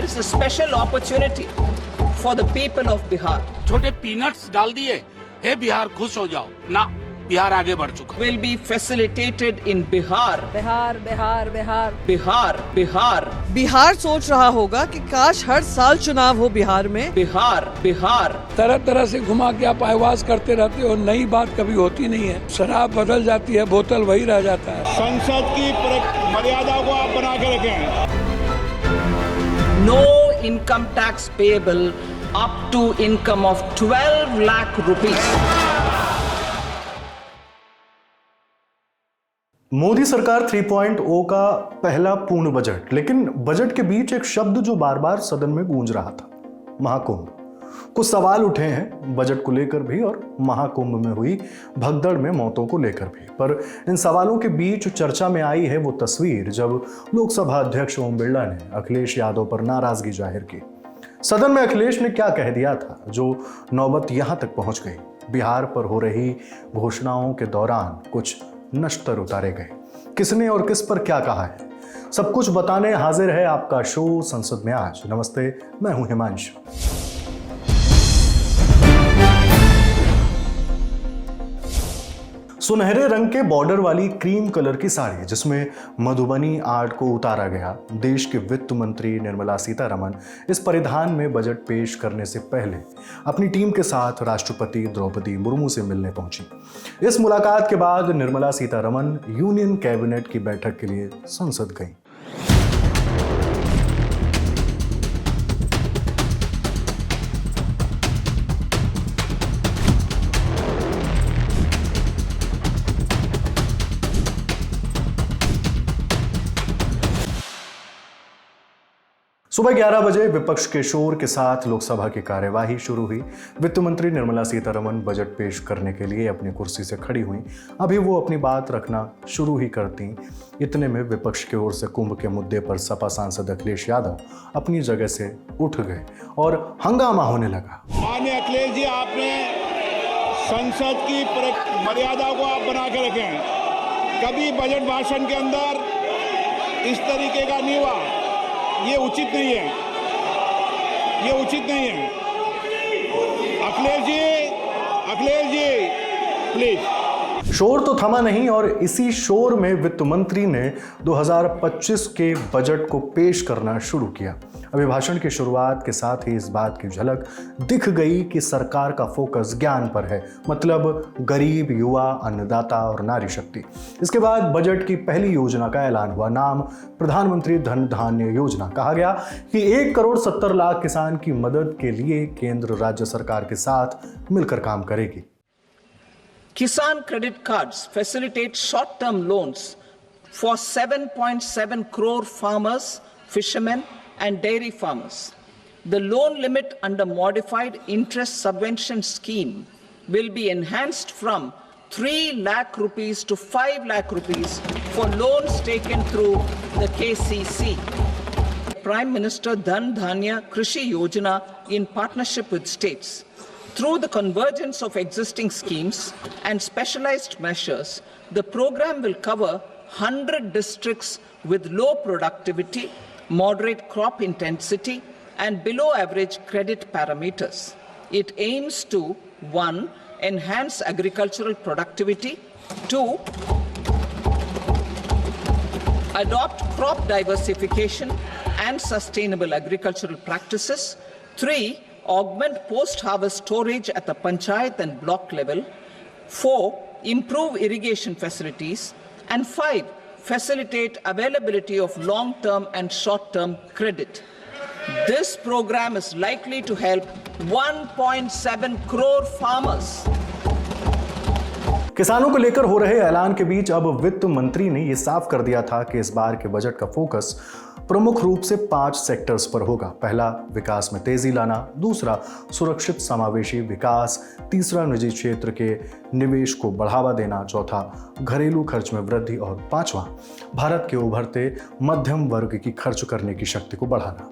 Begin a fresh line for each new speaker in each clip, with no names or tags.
presents a special opportunity for the people of Bihar.
छोटे peanuts डाल दिए, हे बिहार खुश हो जाओ ना, बिहार आगे बढ़ चुका।
Will be facilitated in Bihar.
Bihar Bihar Bihar
Bihar, Bihar,
Bihar सोच रहा होगा कि काश हर साल चुनाव हो बिहार में।
Bihar, Bihar.
तरह तरह से घुमा के आप आवाज करते रहते हो, नई बात कभी होती नहीं है। शराब बदल जाती है, बोतल वही रह जाता है।
संसद की मर्यादा को आप बना के रखें।
No income tax payable up to income of 12 lakh rupees.
Modi सरकार 3.0 का पहला पूर्ण बजट, लेकिन बजट के बीच एक शब्द जो बार बार सदन में गूंज रहा था, महाकुंभ। कुछ सवाल उठे हैं बजट को लेकर भी और महाकुंभ में हुई भगदड़ में मौतों को लेकर भी। पर इन सवालों के बीच चर्चा में आई है वो तस्वीर जब लोकसभा अध्यक्ष ओम बिरला ने अखिलेश यादव पर नाराजगी जाहिर की। सदन में अखिलेश ने क्या कह दिया था जो नौबत यहां तक पहुंच गई। बिहार पर हो रही घोषणाओं के दौरान कुछ नश्तर उतारे गए, किसने और किस पर क्या कहा है, सब कुछ बताने हाजिर है आपका शो संसद में आज। नमस्ते, मैं हूं हिमांशु। सुनहरे रंग के बॉर्डर वाली क्रीम कलर की साड़ी जिसमें मधुबनी आर्ट को उतारा गया, देश के वित्त मंत्री निर्मला सीतारमण इस परिधान में बजट पेश करने से पहले अपनी टीम के साथ राष्ट्रपति द्रौपदी मुर्मू से मिलने पहुंची। इस मुलाकात के बाद निर्मला सीतारमण यूनियन कैबिनेट की बैठक के लिए संसद गईं। सुबह 11 बजे विपक्ष के शोर के साथ लोकसभा की कार्यवाही शुरू हुई। वित्त मंत्री निर्मला सीतारमण बजट पेश करने के लिए अपनी कुर्सी से खड़ी हुई। अभी वो अपनी बात रखना शुरू ही करती, इतने में विपक्ष की ओर से कुंभ के मुद्दे पर सपा सांसद अखिलेश यादव अपनी जगह से उठ गए और हंगामा होने लगा।
माननीय अखिलेश जी, आपने संसद की मर्यादा को आप बना के रखें। कभी बजट भाषण के अंदर इस तरीके का नहीं हुआ, ये उचित नहीं है, ये उचित नहीं है। अखिलेश जी प्लीज।
शोर तो थमा नहीं और इसी शोर में वित्त मंत्री ने 2025 के बजट को पेश करना शुरू किया। अभिभाषण की शुरुआत के साथ ही इस बात की झलक दिख गई कि सरकार का फोकस ज्ञान पर है, मतलब गरीब, युवा, अन्नदाता और नारी शक्ति। इसके बाद बजट की पहली योजना का ऐलान हुआ, नाम प्रधानमंत्री धन धान्य योजना। कहा गया कि 1,70,00,000 किसान की मदद के लिए केंद्र राज्य सरकार के साथ मिलकर काम करेगी।
Kisan credit cards facilitate short-term loans for 7.7 crore farmers, fishermen, and dairy farmers. The loan limit under modified interest subvention scheme will be enhanced from 3 lakh rupees to 5 lakh rupees for loans taken through the KCC. Prime Minister Dhan Dhanya Krishi Yojana in partnership with states. Through the convergence of existing schemes and specialized measures, the program will cover 100 districts with low productivity, moderate crop intensity, and below average credit parameters. It aims to 1. Enhance agricultural productivity, 2. Adopt crop diversification and sustainable agricultural practices, 3. Augment post-harvest storage at the panchayat and block level, 4. Improve irrigation facilities, and 5. Facilitate availability of long-term and short-term credit. This program is likely to help 1.7 crore farmers.
किसानों को लेकर हो रहे ऐलान के बीच अब वित्त मंत्री ने यह साफ कर दिया था कि इस बार के बजट का फोकस प्रमुख रूप से 5 सेक्टर्स पर होगा। पहला, विकास में तेजी लाना, दूसरा, सुरक्षित समावेशी विकास, तीसरा, निजी क्षेत्र के निवेश को बढ़ावा देना, चौथा, घरेलू खर्च में वृद्धि और पांचवा, भारत के उभरते मध्यम वर्ग की खर्च करने की शक्ति को बढ़ाना।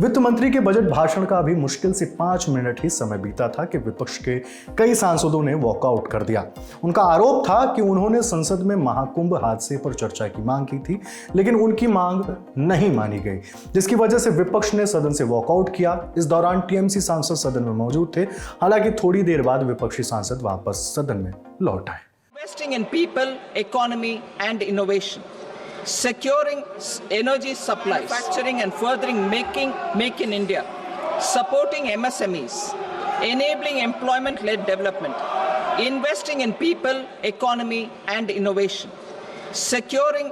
वित्त मंत्री के बजट भाषण का अभी मुश्किल से 5 मिनट ही समय बीता था कि विपक्ष के कई सांसदों ने वॉकआउट कर दिया। उनका आरोप था कि उन्होंने संसद में महाकुंभ हादसे पर चर्चा की मांग की थी, लेकिन उनकी मांग नहीं मानी गई, जिसकी वजह से विपक्ष ने सदन से वॉकआउट किया। इस दौरान टीएमसी सांसद सदन में मौजूद थे। हालांकि थोड़ी देर बाद विपक्षी सांसद वापस सदन में लौट आए।
Investing in people, economy and innovation, securing energy supplies, manufacturing and furthering make in India, supporting MSMEs, enabling employment-led development, investing in people, economy and innovation, securing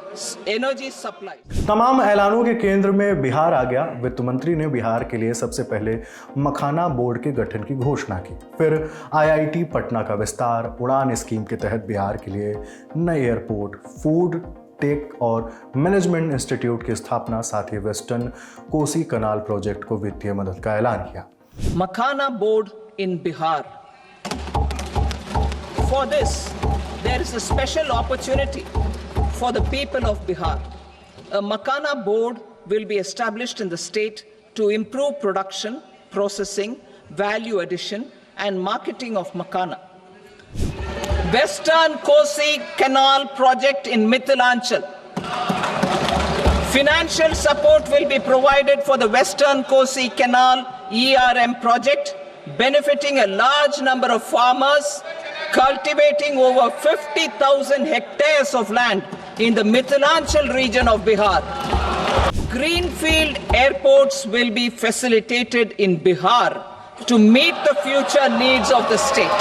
energy supplies.
तमाम ऐलानों के केंद्र में बिहार आ गया। वित्त मंत्री ने बिहार के लिए सबसे पहले मखाना बोर्ड के गठन की घोषणा की। फिर आईआईटी पटना का विस्तार, उड़ान स्कीम के तहत बिहार के लिए नए एयरपोर्ट, फूड टेक और मैनेजमेंट इंस्टीट्यूट की स्थापना, साथ ही वेस्टर्न कोसी कनाल प्रोजेक्ट को वित्तीय मदद का ऐलान किया।
Makhana board in Bihar. For this, there is a special opportunity for the people of Bihar. A Makhana board will be established in the state to improve production, processing, value addition and marketing of Makhana. Western Kosi Canal project in Mithilanchal. Financial support will be provided for the Western Kosi Canal ERM project, benefiting a large number of farmers cultivating over 50,000 hectares of land in the Mithilanchal region of Bihar. Greenfield airports will be facilitated in Bihar to meet the future needs of the state.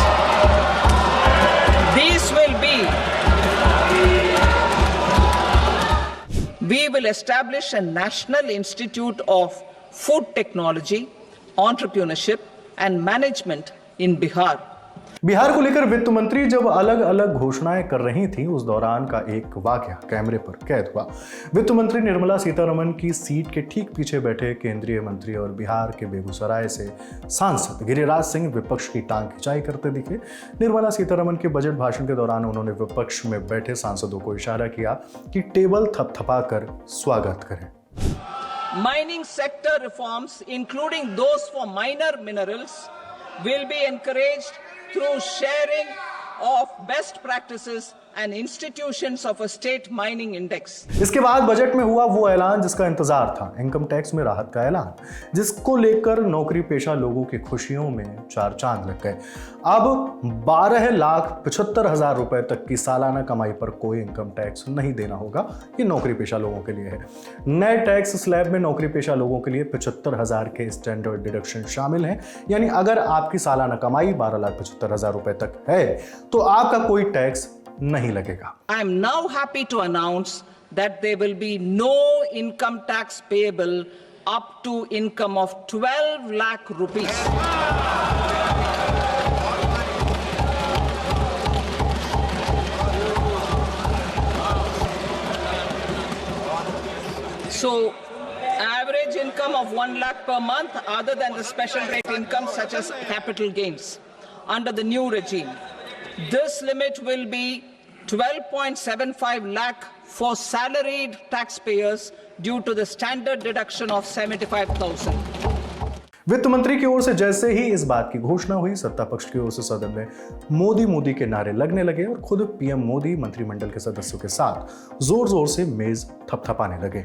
We will establish a National Institute of Food Technology, Entrepreneurship and Management in Bihar.
Bihar को लेकर वित्त मंत्री जब अलग अलग घोषणाएं कर रही थी, उस दौरान का एक वाकया कैमरे पर कैद हुआ। वित्त मंत्री निर्मला सीतारमण की सीट के ठीक पीछे बैठे केंद्रीय मंत्री और बिहार के बेगूसराय से सांसद गिरिराज सिंह विपक्ष की टांग खिंचाई करते दिखे। निर्मला सीतारमण के बजट भाषण के दौरान उन्होंने विपक्ष में बैठे सांसदों को इशारा किया कि टेबल थपथपाकर स्वागत करें।
Mining sector reforms, including those for minor minerals, will be encouraged through sharing of best practices and institutions of a state mining index.
इसके बाद बजट में हुआ वो ऐलान जिसका इंतजार था, इनकम टैक्स में राहत का ऐलान, जिसको लेकर नौकरी पेशा लोगों की खुशियों में चार चांद लग गए। अब 12,75,000 रुपए तक की सालाना कमाई पर कोई इनकम टैक्स नहीं देना होगा। ये नौकरी पेशा लोगों के लिए है। नए टैक्स स्लैब में नौकरी पेशा लोगों के लिए 75,000 के स्टैंडर्ड डिडक्शन शामिल हैं। यानी अगर आपकी सालाना कमाई 12,75,000 रुपए तक है तो आपका कोई टैक्स नहीं लगेगा।
I am now happy to announce that there will be no income tax payable up to income of 12 lakh rupees. So, average income of 1 lakh per month other than the special rate income such as capital gains under the new regime. This limit will be 12.75 lakh for salaried taxpayers due to the standard deduction of 75,000.
वित्त मंत्री की ओर से जैसे ही इस बात की घोषणा हुई, सत्ता पक्ष की ओर से सदन में मोदी मोदी के नारे लगने लगे और खुद पीएम मोदी मंत्रिमंडल के सदस्यों के साथ जोर जोर से मेज थपथपाने लगे।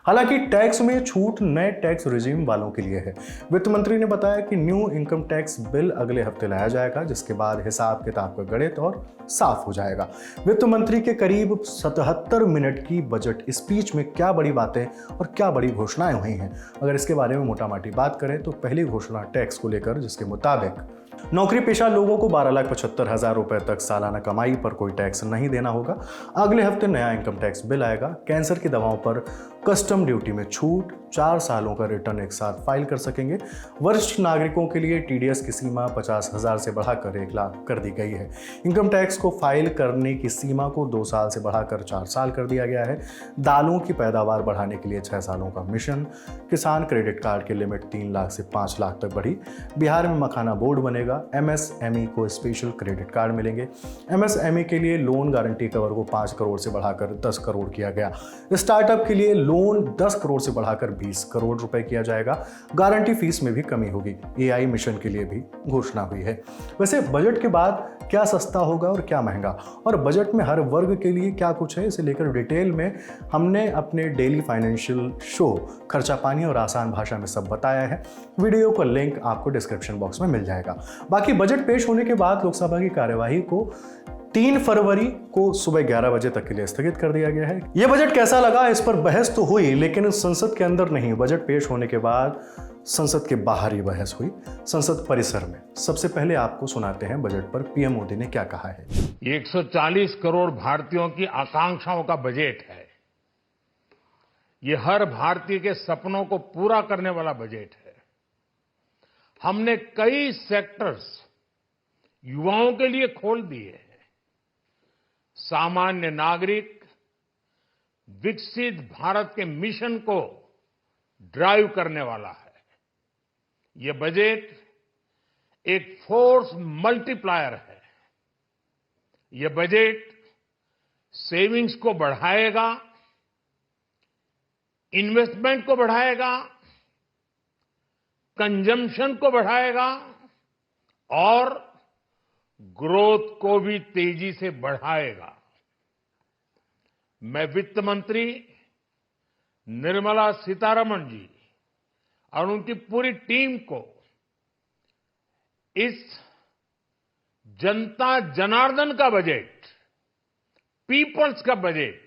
हालांकि टैक्स में छूट नए टैक्स रिजीम वालों के लिए है। वित्त मंत्री ने बताया कि न्यू इनकम टैक्स बिल अगले हफ्ते लाया जाएगा, जिसके बाद हिसाब किताब का गणित और साफ हो जाएगा। वित्त मंत्री के करीब 77 मिनट की बजट स्पीच में क्या बड़ी बातें और क्या बड़ी घोषणाएं हुई हैं, अगर इसके बारे में मोटामोटी बात करें तो पहली घोषणा टैक्स को लेकर, जिसके मुताबिक नौकरी पेशा लोगों को 12,75,000 रुपए तक सालाना कमाई पर कोई टैक्स नहीं देना होगा। अगले हफ्ते नया इनकम टैक्स बिल आएगा। कैंसर की दवाओं पर कस्टम ड्यूटी में छूट, 4 सालों का रिटर्न एक साथ फाइल कर सकेंगे। वरिष्ठ नागरिकों के लिए टीडीएस की सीमा 50,000 से बढ़ाकर 1 लाख कर दी गई है। इनकम टैक्स को फाइल करने की सीमा को 2 साल से बढ़ाकर 4 साल कर दिया गया है। दालों की पैदावार बढ़ाने के लिए 6 सालों का मिशन। किसान क्रेडिट कार्ड की लिमिट 3 लाख से 5 लाख तक बढ़ी। बिहार में मखाना बोर्ड बनेगा। एमएसएमई को स्पेशल क्रेडिट कार्ड मिलेंगे। एमएसएमई के लिए लोन गारंटी कवर को 5 करोड़ से बढ़ाकर 10 करोड़ किया गया। स्टार्टअप के लिए लोन 10 करोड़ से बढ़ाकर 20 करोड़ रुपए किया जाएगा। गारंटी फीस में भी कमी होगी। एआई मिशन के लिए भी घोषणा हुई है। वैसे बजट के बाद क्या सस्ता होगा और क्या महंगा, और बजट में हर वर्ग के लिए क्या कुछ है, इसे लेकर डिटेल में हमने अपने डेली फाइनेंशियल शो खर्चा पानी और आसान भाषा में सब बताया है। वीडियो का लिंक आपको डिस्क्रिप्शन बॉक्स में मिल जाएगा। बाकी बजट पेश होने के बाद लोकसभा की कार्यवाही को 3 फरवरी को सुबह 11 बजे तक के लिए स्थगित कर दिया गया है। यह बजट कैसा लगा, इस पर बहस तो हुई, लेकिन संसद के अंदर नहीं। बजट पेश होने के बाद संसद के बाहर ही बहस हुई, संसद परिसर में। सबसे पहले आपको सुनाते हैं बजट पर पीएम मोदी ने क्या कहा है।
140 करोड़ भारतीयों की आकांक्षाओं का बजट है। ये हर भारतीय के सपनों को पूरा करने वाला बजट है। हमने कई सेक्टर्स युवाओं के लिए खोल दिए हैं। सामान्य नागरिक विकसित भारत के मिशन को ड्राइव करने वाला है। यह बजट एक फोर्स मल्टीप्लायर है। यह बजट सेविंग्स को बढ़ाएगा, इन्वेस्टमेंट को बढ़ाएगा, कंजम्पशन को बढ़ाएगा और ग्रोथ को भी तेजी से बढ़ाएगा। मैं वित्त मंत्री निर्मला सीतारमण जी और उनकी पूरी टीम को इस जनता जनार्दन का बजट, पीपल्स का बजट,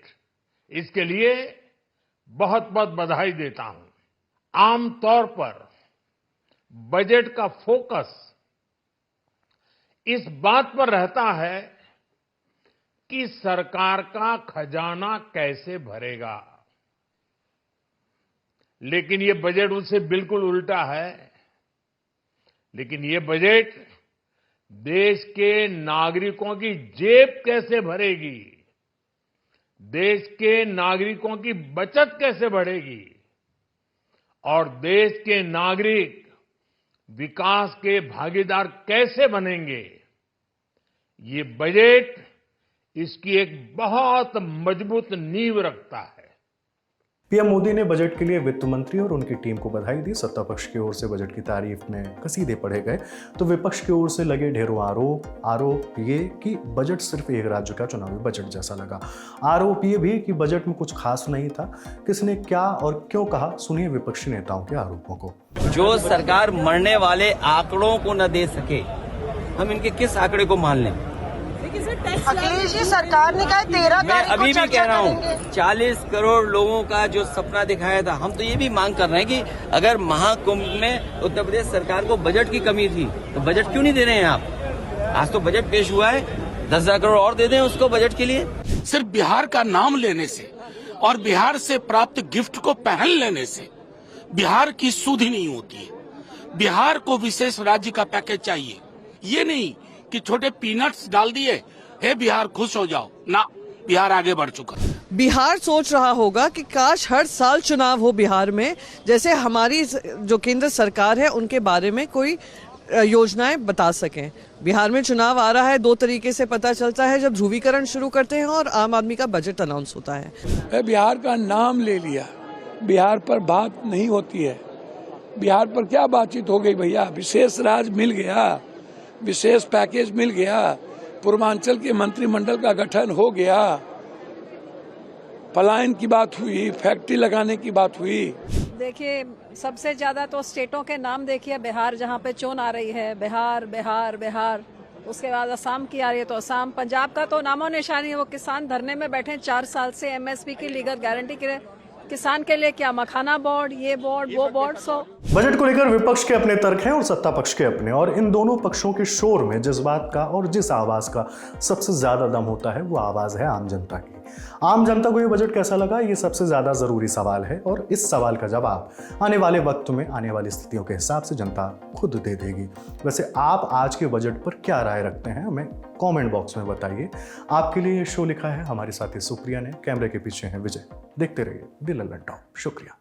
इसके लिए बहुत बहुत बधाई देता हूं। आमतौर पर बजट का फोकस इस बात पर रहता है कि सरकार का खजाना कैसे भरेगा, लेकिन ये बजट उससे बिल्कुल उल्टा है। लेकिन ये बजट देश के नागरिकों की जेब कैसे भरेगी, देश के नागरिकों की बचत कैसे बढ़ेगी और देश के नागरिक विकास के भागीदार कैसे बनेंगे, ये बजट इसकी एक बहुत मजबूत नींव रखता है।
पीएम मोदी ने बजट के लिए वित्त मंत्री और उनकी टीम को बधाई दी। सत्ता पक्ष की ओर से बजट की तारीफ में कसीदे पढ़े गए तो विपक्ष की ओर से लगे ढेरों आरोप ये कि बजट सिर्फ एक राज्य का चुनावी बजट जैसा लगा। आरोप ये भी कि बजट में कुछ खास नहीं था। किसने क्या और क्यों कहा, सुनिए विपक्षी नेताओं के आरोपों को।
जो सरकार मरने वाले आंकड़ों को न दे सके, हम इनके किस आंकड़े को मान लें?
अखिलेश जी, सरकार ने कहा 13
मैं अभी भी कह रहा हूँ 40 करोड़ लोगों का जो सपना दिखाया था, हम तो ये भी मांग कर रहे हैं कि अगर महाकुंभ में उत्तर प्रदेश सरकार को बजट की कमी थी तो बजट क्यों नहीं दे रहे हैं आप? आज तो बजट पेश हुआ है, 10,000 करोड़ और दे दें उसको बजट के लिए।
सिर्फ बिहार का नाम लेने से और बिहार से प्राप्त गिफ्ट को पहन लेने से बिहार की सुधि नहीं होती है। बिहार को विशेष राज्य का पैकेज चाहिए। ये नहीं कि छोटे पीनट्स डाल दिए, हे बिहार खुश हो जाओ, ना, बिहार आगे बढ़ चुका।
बिहार सोच रहा होगा कि काश हर साल चुनाव हो बिहार में, जैसे हमारी जो केंद्र सरकार है उनके बारे में कोई योजनाएं बता सकें। बिहार में चुनाव आ रहा है, 2 तरीके से पता चलता है, जब ध्रुवीकरण शुरू करते हैं और आम आदमी का बजट अनाउंस होता है।
बिहार का नाम ले लिया, बिहार पर बात नहीं होती है। बिहार पर क्या बातचीत हो गई भैया? विशेष राज्य मिल गया, विशेष पैकेज मिल गया, पूर्वांचल के मंत्रिमंडल का गठन हो गया, पलायन की बात हुई, फैक्ट्री लगाने की बात हुई।
देखिए, सबसे ज्यादा तो स्टेटों के नाम देखिए। बिहार जहाँ पे चोन आ रही है, बिहार बिहार बिहार, उसके बाद असम की आ रही है तो असम, पंजाब का तो नामो निशानी है। वो किसान धरने में बैठे 4 साल से एमएसपी की लीगल गारंटी के लिए। किसान के लिए क्या मखाना बोर्ड, ये बोर्ड, वो बोर्ड।
बजट को लेकर विपक्ष के अपने तर्क हैं और सत्ता पक्ष के अपने, और इन दोनों पक्षों के शोर में जिस बात का और जिस आवाज का सबसे ज्यादा दम होता है वो आवाज है आम जनता की। आम जनता को ये बजट कैसा लगा, ये सबसे ज्यादा जरूरी सवाल है, और इस सवाल का जवाब आने वाले वक्त में आने वाली स्थितियों के हिसाब से जनता खुद दे देगी। वैसे आप आज के बजट पर क्या राय रखते हैं, हमें कमेंट बॉक्स में बताइए। आपके लिए ये शो लिखा है हमारे साथी सुप्रिया ने, कैमरे के पीछे हैं विजय। देखते रहिए दिल लल्लन टॉप। शुक्रिया।